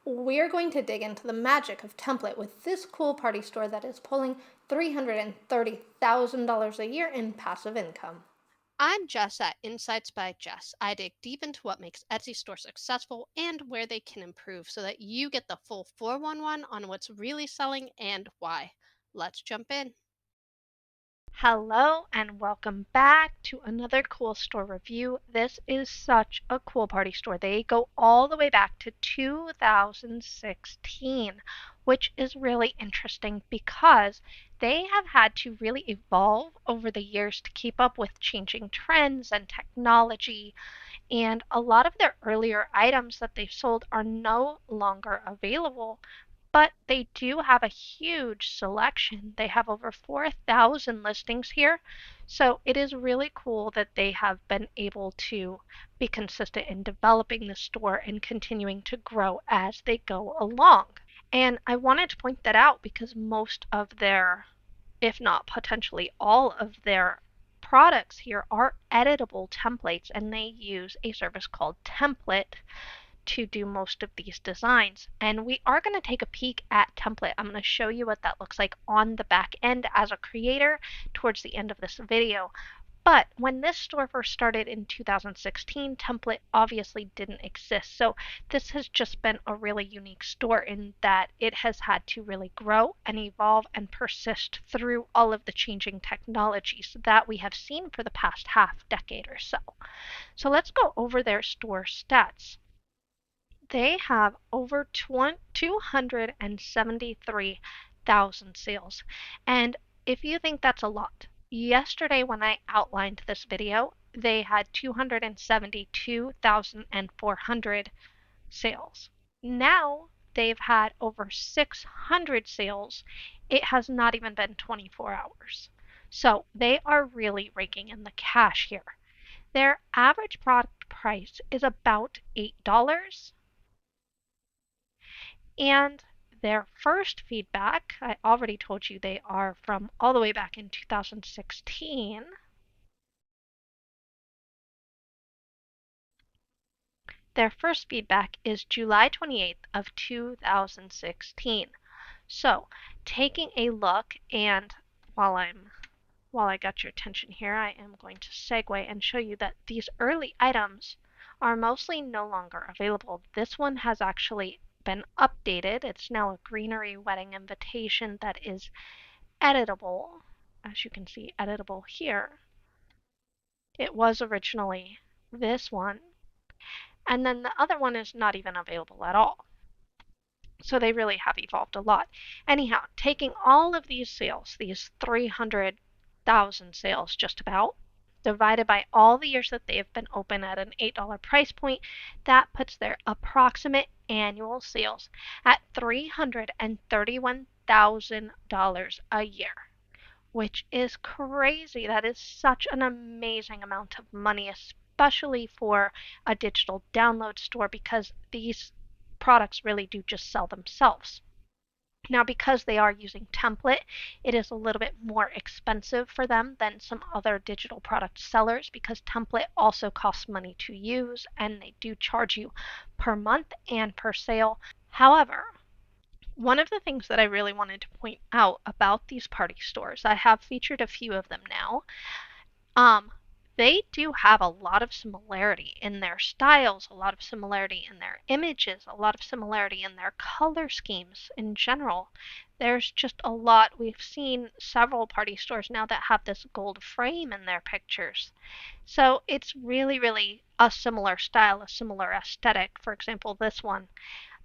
We're going to dig into the magic of Templett with this cool party store that is pulling $330,000 a year in passive income. I'm Jess at InsightsByJess. I dig deep into what makes Etsy stores successful and where they can improve so that you get the full 411 on what's really selling and why. Let's jump in. Hello and welcome back to another cool store review. This is such a cool party store. They go all the way back to 2016, which is really interesting because they have had to really evolve over the years to keep up with changing trends and technology. And a lot of their earlier items that they've sold are no longer available, but they do have a huge selection. They have over 4,000 listings here. So it is really cool that they have been able to be consistent in developing the store and continuing to grow as they go along. And I wanted to point that out because most of their, if not potentially all of their products here are editable templates, and they use a service called Templett to do most of these designs. And we are going to take a peek at Templett. I'm going to show you what that looks like on the back end as a creator towards the end of this video. But when this store first started in 2016, Templett obviously didn't exist. So this has just been a really unique store in that it has had to really grow and evolve and persist through all of the changing technologies that we have seen for the past half decade or so. So let's go over their store stats. They have over 273,000 sales. And if you think that's a lot, yesterday when I outlined this video, they had 272,400 sales. Now they've had over 600 sales. It has not even been 24 hours. So they are really raking in the cash here. Their average product price is about $8. And their first feedback, I already told you they are from all the way back in 2016. Their first feedback is July 28th of 2016. So, taking a look, and while I got your attention here, I am going to segue and show you that these early items are mostly no longer available. This one has actually been updated. It's now a greenery wedding invitation that is editable. As you can see, editable here. It was originally this one, and then the other one is not even available at all. So they really have evolved a lot. Anyhow, taking all of these sales, these 300,000 sales just about, divided by all the years that they have been open at an $8 price point, that puts their approximate annual sales at $331,000 a year, which is crazy. That is such an amazing amount of money, especially for a digital download store, because these products really do just sell themselves. Now, because they are using Templett, it is a little bit more expensive for them than some other digital product sellers because Templett also costs money to use and they do charge you per month and per sale. However, one of the things that I really wanted to point out about these party stores, I have featured a few of them now, um, they do have a lot of similarity in their styles, a lot of similarity in their images, a lot of similarity in their color schemes in general. There's just a lot. We've seen several party stores now that have this gold frame in their pictures. So it's really, really a similar style, a similar aesthetic. For example, this one.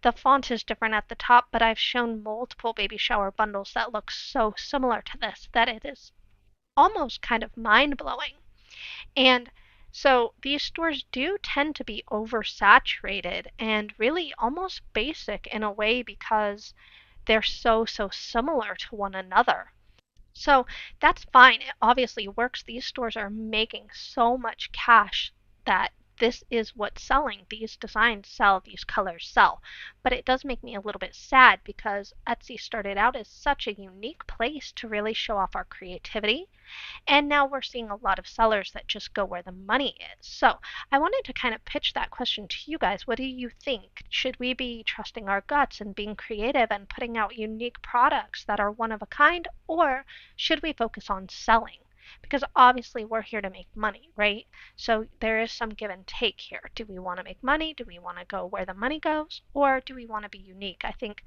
The font is different at the top, but I've shown multiple baby shower bundles that look so similar to this that it is almost kind of mind-blowing. And so these stores do tend to be oversaturated and really almost basic in a way because they're so similar to one another. So that's fine. It obviously works. These stores are making so much cash that this is what's selling. These designs sell, these colors sell. But it does make me a little bit sad because Etsy started out as such a unique place to really show off our creativity. And now we're seeing a lot of sellers that just go where the money is. So I wanted to kind of pitch that question to you guys. What do you think? Should we be trusting our guts and being creative and putting out unique products that are one of a kind? Or should we focus on selling? Because obviously we're here to make money, right? So there is some give and take here. Do we want to make money? Do we want to go where the money goes? Or do we want to be unique? I think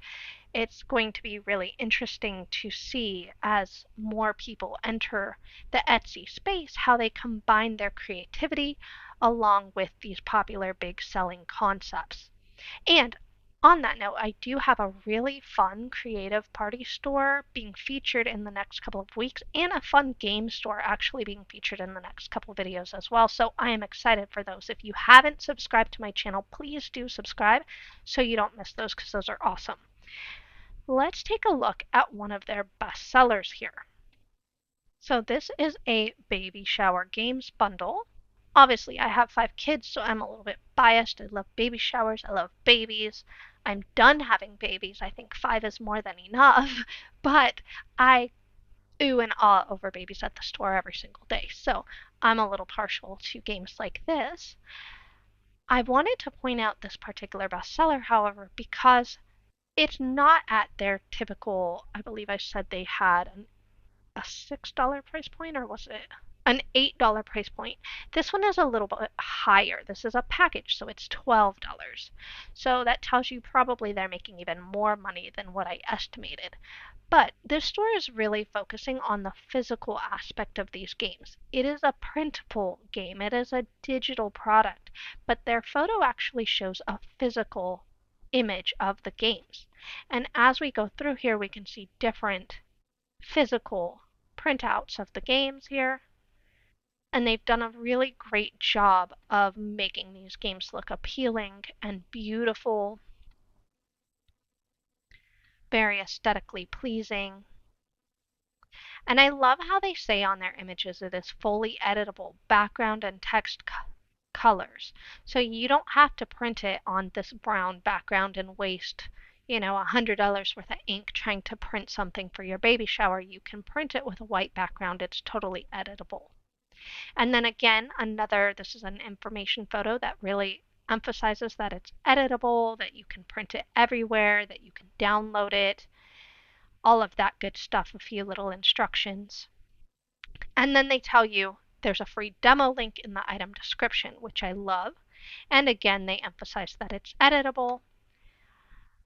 it's going to be really interesting to see as more people enter the Etsy space how they combine their creativity along with these popular big selling concepts. And on that note, I do have a really fun creative party store being featured in the next couple of weeks, and a fun game store actually being featured in the next couple of videos as well. So I am excited for those. If you haven't subscribed to my channel, please do subscribe so you don't miss those, because those are awesome. Let's take a look at one of their best sellers here. So this is a baby shower games bundle. Obviously, I have 5 kids, so I'm a little bit biased. I love baby showers. I love babies. I'm done having babies. I think 5 is more than enough. But I ooh and ah over babies at the store every single day. So I'm a little partial to games like this. I wanted to point out this particular bestseller, however, because it's not at their typical, I believe I said they had a $6 price point, or was it an $8 price point? This one is a little bit higher. This is a package, so it's $12. So that tells you probably they're making even more money than what I estimated. But this store is really focusing on the physical aspect of these games. It is a printable game, it is a digital product, but their photo actually shows a physical image of the games. And as we go through here, we can see different physical printouts of the games here. And they've done a really great job of making these games look appealing and beautiful, very aesthetically pleasing. And I love how they say on their images it is fully editable background and text colors. So you don't have to print it on this brown background and waste, $100 worth of ink trying to print something for your baby shower. You can print it with a white background. It's totally editable. And then again, this is an information photo that really emphasizes that it's editable, that you can print it everywhere, that you can download it, all of that good stuff, a few little instructions. And then they tell you there's a free demo link in the item description, which I love. And again, they emphasize that it's editable.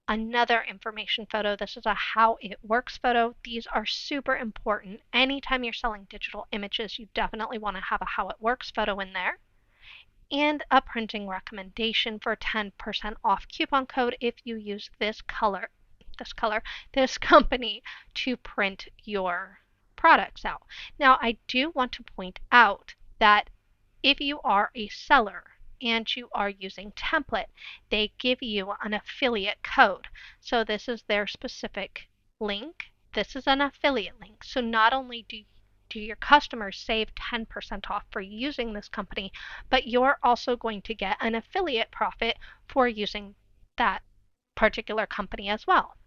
Another information photo. This is a how it works photo. These are super important. Anytime you're selling digital images, you definitely want to have a how it works photo in there. And a printing recommendation for 10% off coupon code if you use this company to print your products out. Now, I do want to point out that if you are a seller and you are using Templett, they give you an affiliate code. So this is their specific link. This is an affiliate link. So not only do your customers save 10% off for using this company, but you're also going to get an affiliate profit for using that particular company as well.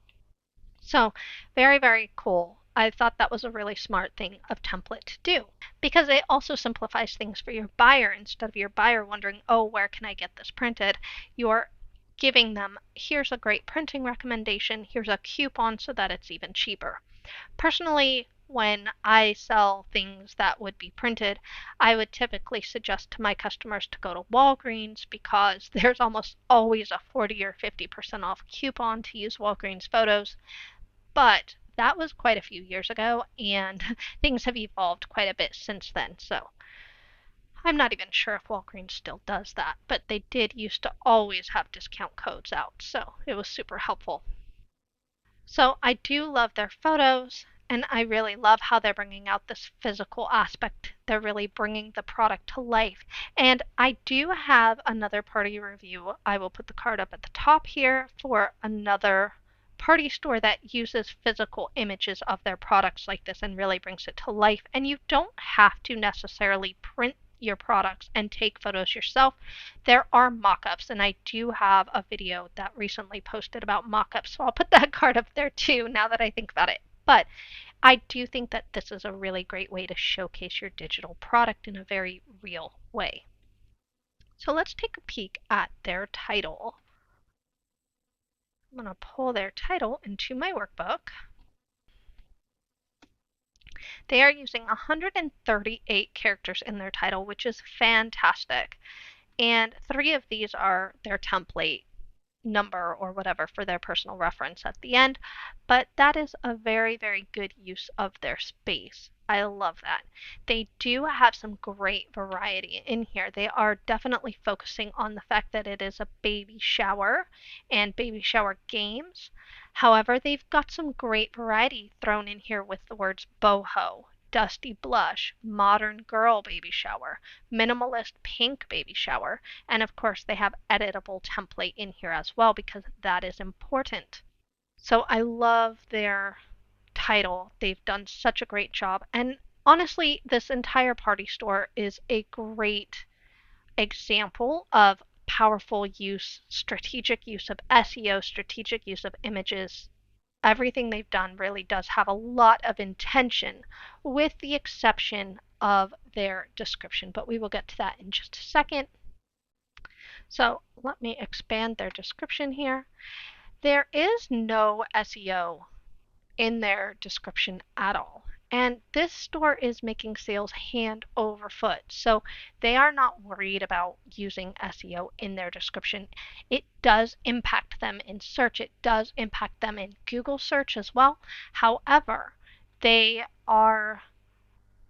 So very, very cool. I thought that was a really smart thing of Templett to do, because it also simplifies things for your buyer. Instead of your buyer wondering, oh, where can I get this printed? You're giving them, here's a great printing recommendation, here's a coupon so that it's even cheaper. Personally, when I sell things that would be printed, I would typically suggest to my customers to go to Walgreens, because there's almost always a 40 or 50% off coupon to use Walgreens photos. But that was quite a few years ago, and things have evolved quite a bit since then. So I'm not even sure if Walgreens still does that, but they did used to always have discount codes out, so it was super helpful. So I do love their photos, and I really love how they're bringing out this physical aspect. They're really bringing the product to life. And I do have another party review. I will put the card up at the top here for another party store that uses physical images of their products like this and really brings it to life. And you don't have to necessarily print your products and take photos yourself, there are mock-ups, and I do have a video that recently posted about mock-ups, so I'll put that card up there too now that I think about it. But I do think that this is a really great way to showcase your digital product in a very real way. So let's take a peek at their title. I'm going to pull their title into my workbook. They are using 138 characters in their title, which is fantastic. And 3 of these are their template number or whatever for their personal reference at the end, but that is a very, very good use of their space. I love that. They do have some great variety in here. They are definitely focusing on the fact that it is a baby shower and baby shower games. However, they've got some great variety thrown in here with the words boho, dusty blush, modern girl baby shower, minimalist pink baby shower, and of course they have editable template in here as well because that is important. So I love their title. They've done such a great job. And honestly, this entire party store is a great example of powerful use, strategic use of SEO, strategic use of images. Everything they've done really does have a lot of intention, with the exception of their description, but we will get to that in just a second. So let me expand their description here. There is no SEO in their description at all. And this store is making sales hand over foot. So they are not worried about using SEO in their description. It does impact them in search. It does impact them in Google search as well. However, they are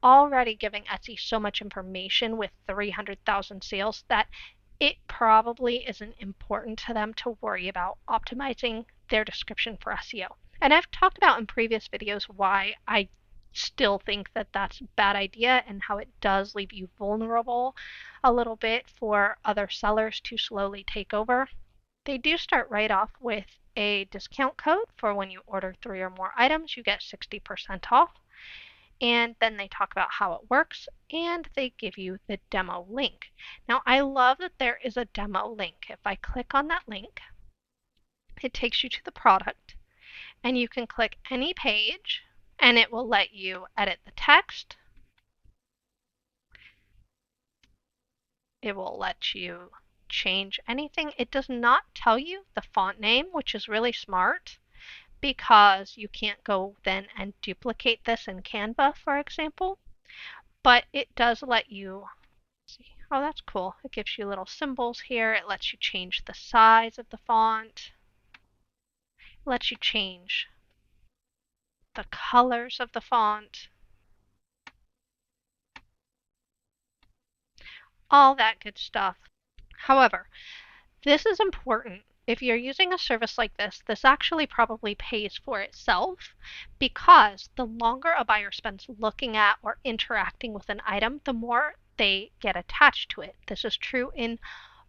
already giving Etsy so much information with 300,000 sales that it probably isn't important to them to worry about optimizing their description for SEO. And I've talked about in previous videos why I still think that that's a bad idea and how it does leave you vulnerable a little bit for other sellers to slowly take over. They do start right off with a discount code for when you order 3 or more items, you get 60% off. And then they talk about how it works, and they give you the demo link. Now, I love that there is a demo link. If I click on that link, it takes you to the product, and you can click any page, and it will let you edit the text. It will let you change anything. It does not tell you the font name, which is really smart, because you can't go then and duplicate this in Canva, for example. But it does let you see. Oh, that's cool. It gives you little symbols here. It lets you change the size of the font. It lets you change the colors of the font. All that good stuff. However, this is important. If you're using a service like this actually probably pays for itself, because the longer a buyer spends looking at or interacting with an item, the more they get attached to it. This is true in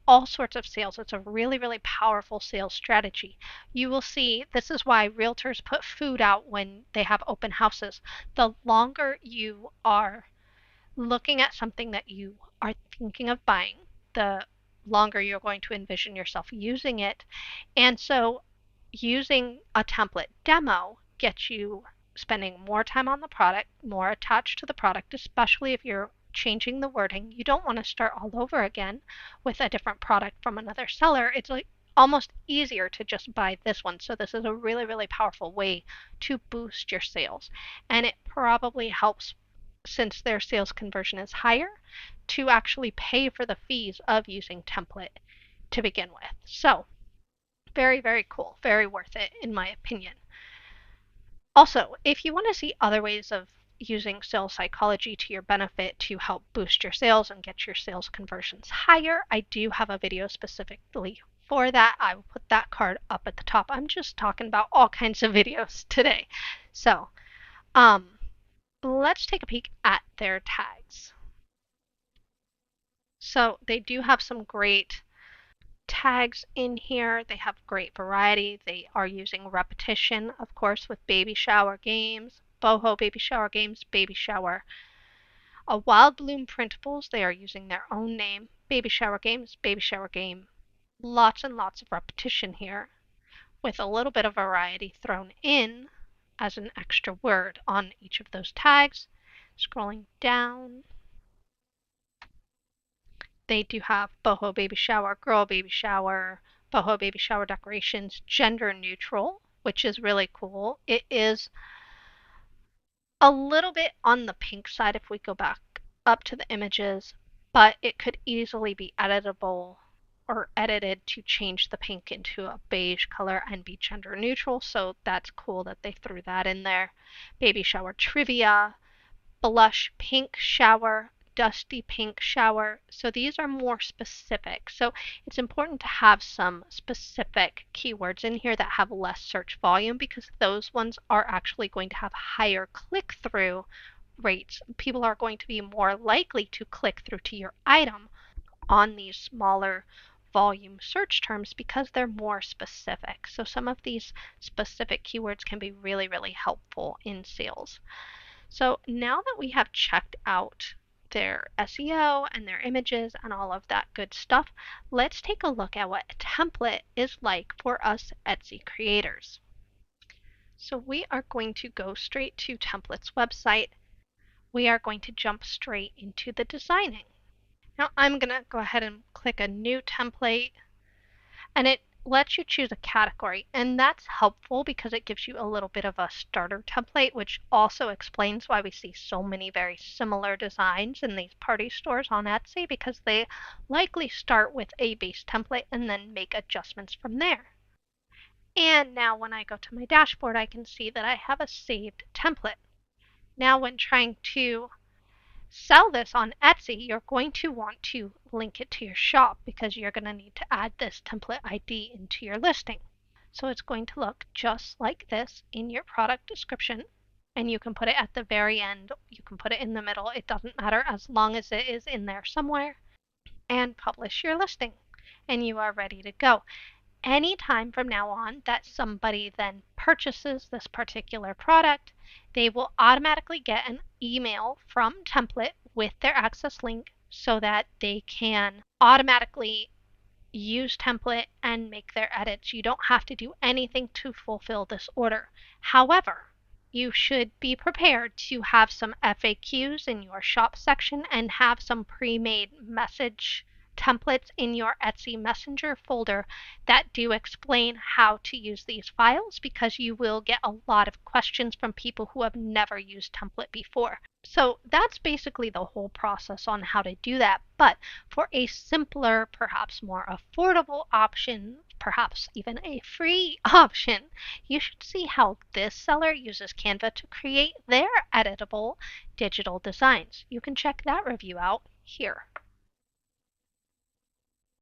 all sorts of sales. It's a really, really powerful sales strategy. You will see this is why realtors put food out when they have open houses. The longer you are looking at something that you are thinking of buying, the longer you're going to envision yourself using it. And so using a template demo gets you spending more time on the product, more attached to the product, especially if you're changing the wording. You don't want to start all over again with a different product from another seller. It's like almost easier to just buy this one. So this is a really, really powerful way to boost your sales. And it probably helps, since their sales conversion is higher, to actually pay for the fees of using template to begin with. So very, very cool. Very worth it, in my opinion. Also, if you want to see other ways of using sales psychology to your benefit to help boost your sales and get your sales conversions higher, I do have a video specifically for that. I will put that card up at the top. I'm just talking about all kinds of videos today. So, let's take a peek at their tags. So they do have some great tags in here. They have great variety. They are using repetition, of course, with baby shower games, boho baby shower games, baby shower Wild Bloom Printables, they are using their own name. Baby Shower Games, Baby Shower Game. Lots and lots of repetition here, with a little bit of variety thrown in as an extra word on each of those tags. Scrolling down, they do have boho baby shower, girl baby shower, boho baby shower decorations, gender neutral, which is really cool. It is a little bit on the pink side if we go back up to the images, but it could easily be editable or edited to change the pink into a beige color and be gender neutral. So that's cool that they threw that in there. Baby shower trivia, blush pink shower, dusty pink shower. So these are more specific. So it's important to have some specific keywords in here that have less search volume, because those ones are actually going to have higher click-through rates. People are going to be more likely to click through to your item on these smaller volume search terms because they're more specific. So some of these specific keywords can be really, really helpful in sales. So now that we have checked out their SEO and their images and all of that good stuff, let's take a look at what a template is like for us Etsy creators. So we are going to go straight to Templett's website. We are going to jump straight into the designing. Now I'm going to go ahead and click a new template, and it lets you choose a category, and that's helpful because it gives you a little bit of a starter template, which also explains why we see so many very similar designs in these party stores on Etsy, because they likely start with a base template and then make adjustments from there. And now when I go to my dashboard, I can see that I have a saved template. Now when trying to sell this on Etsy, you're going to want to link it to your shop because you're going to need to add this template ID into your listing. So it's going to look just like this in your product description, and you can put it at the very end, you can put it in the middle, it doesn't matter as long as it is in there somewhere, and publish your listing, and you are ready to go. Anytime from now on that somebody then purchases this particular product, they will automatically get an email from Template with their access link so that they can automatically use Template and make their edits. You don't have to do anything to fulfill this order. However, you should be prepared to have some FAQs in your shop section and have some pre-made message templates in your Etsy Messenger folder that do explain how to use these files, because you will get a lot of questions from people who have never used Template before. So that's basically the whole process on how to do that. But for a simpler, perhaps more affordable option, perhaps even a free option, you should see how this seller uses Canva to create their editable digital designs. You can check that review out here.